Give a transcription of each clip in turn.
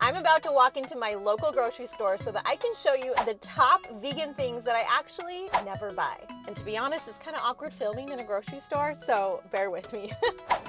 I'm about to walk into my local grocery store so that I can show you the top vegan things that I actually never buy. And to be honest, it's kind of awkward filming in a grocery store, so bear with me.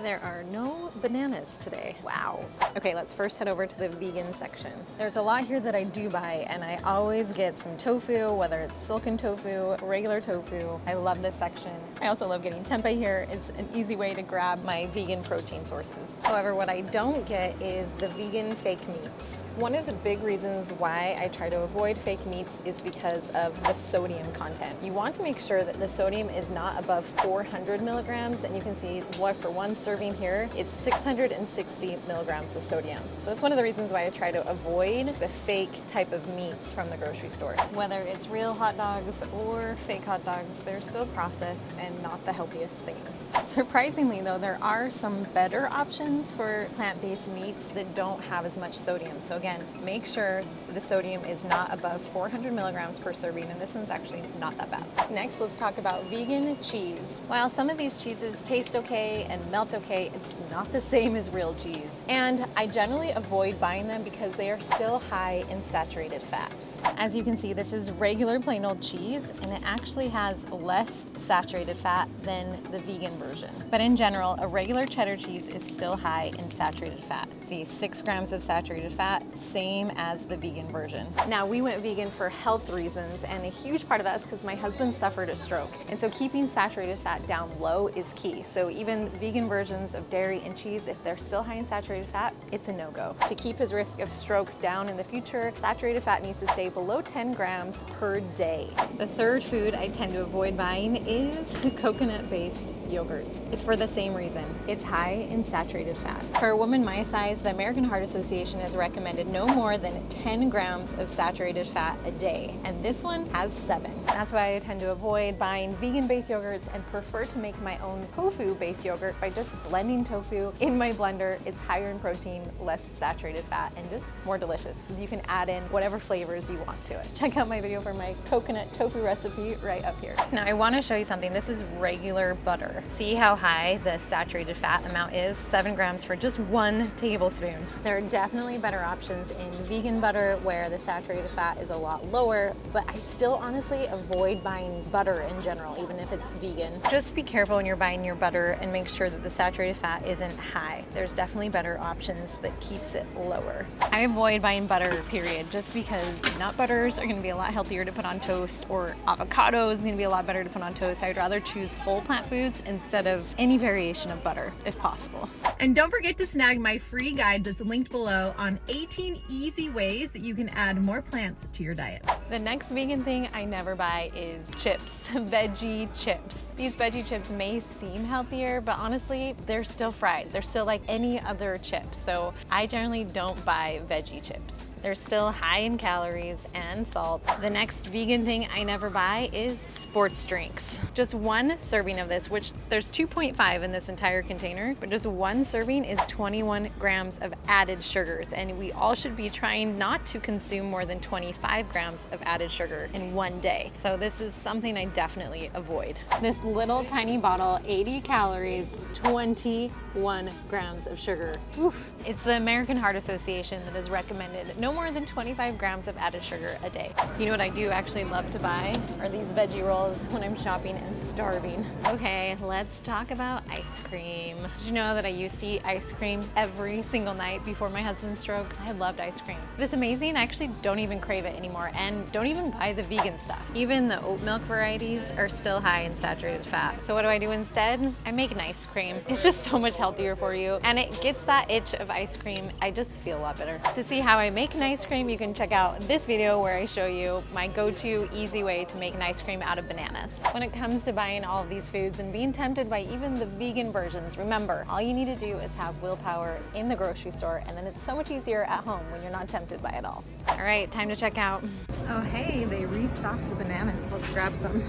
There are no bananas today. Wow. Okay, let's first head over to the vegan section. There's a lot here that I do buy, and I always get some tofu, whether it's silken tofu, regular tofu. I love this section. I also love getting tempeh here. It's an easy way to grab my vegan protein sources. However, what I don't get is the vegan fake meats. One of the big reasons why I try to avoid fake meats is because of the sodium content. You want to make sure that the sodium is not above 400 milligrams, and you can see what for one serving here, it's 660 milligrams of sodium. So that's one of the reasons why I try to avoid the fake type of meats from the grocery store. Whether it's real hot dogs or fake hot dogs, they're still processed and not the healthiest things. Surprisingly though, there are some better options for plant-based meats that don't have as much sodium. So again, make sure the sodium is not above 400 milligrams per serving, and this one's actually not that bad. Next, let's talk about vegan cheese. While some of these cheeses taste okay and melt okay, it's not the same as real cheese. And I generally avoid buying them because they are still high in saturated fat. As you can see, this is regular plain old cheese, and it actually has less saturated fat than the vegan version. But in general, a regular cheddar cheese is still high in saturated fat. See, 6 grams of saturated fat, same as the vegan version. Now, we went vegan for health reasons, and a huge part of that is because my husband suffered a stroke. And so keeping saturated fat down low is key. So even vegan versions of dairy and cheese, if they're still high in saturated fat, it's a no-go. To keep his risk of strokes down in the future, saturated fat needs to stay below 10 grams per day. The third food I tend to avoid buying is coconut-based yogurts. It's for the same reason. It's high in saturated fat. For a woman my size, the American Heart Association has recommended no more than 10 grams of saturated fat a day, and this one has 7. That's why I tend to avoid buying vegan-based yogurts and prefer to make my own tofu-based yogurt by just blending tofu in my blender. It's higher in protein, less saturated fat, and just more delicious because you can add in whatever flavors you want to it. Check out my video for my coconut tofu recipe right up here. Now I want to show you something. This is regular butter. See how high the saturated fat amount is? 7 grams for just 1 tablespoon. There are definitely better options in vegan butter where the saturated fat is a lot lower, but I still honestly avoid buying butter in general, even if it's vegan. Just be careful when you're buying your butter and make sure that the saturated fat isn't high. There's definitely better options that keeps it lower. I avoid buying butter, period, just because nut butters are going to be a lot healthier to put on toast, or avocado is going to be a lot better to put on toast. I'd rather choose whole plant foods instead of any variation of butter, if possible. And don't forget to snag my free guide that's linked below on 18 easy ways that you can add more plants to your diet. The next vegan thing I never buy is chips, veggie chips. These veggie chips may seem healthier, but honestly, they're still fried. They're still like any other chip. So I generally don't buy veggie chips. They're still high in calories and salt. The next vegan thing I never buy is sports drinks. Just 1 serving of this, which there's 2.5 in this entire container, but just 1 serving is 21 grams of added sugars. And we all should be trying not to consume more than 25 grams of added sugar in 1 day. So this is something I definitely avoid. This little tiny bottle, 80 calories, 21 grams of sugar. Oof. It's the American Heart Association that has recommended no more than 25 grams of added sugar a day. You know what I do actually love to buy are these veggie rolls when I'm shopping and starving. Okay, let's talk about ice cream. Did you know that I used to eat ice cream every single night before my husband's stroke? I loved ice cream. But it's amazing, I actually don't even crave it anymore, and don't even buy the vegan stuff. Even the oat milk varieties are still high in saturated fat. So what do I do instead? I make an ice cream. It's just so much healthier for you, and it gets that itch of ice cream. I just feel a lot better. To see how I make an ice cream, you can check out this video where I show you my go-to easy way to make an ice cream out of bananas. When it comes to buying all of these foods and being tempted by even the vegan versions, remember, all you need to do is have willpower in the grocery store, and then it's so much easier at home when you're not tempted by it all. All right, time to check out. Oh hey, they restocked the bananas. Let's grab some.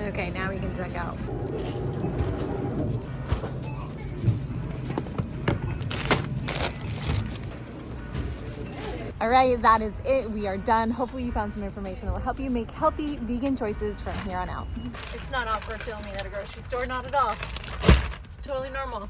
Okay, now we can check out. All right, that is it. We are done. Hopefully you found some information that will help you make healthy vegan choices from here on out. It's not awkward filming at a grocery store, not at all. It's totally normal.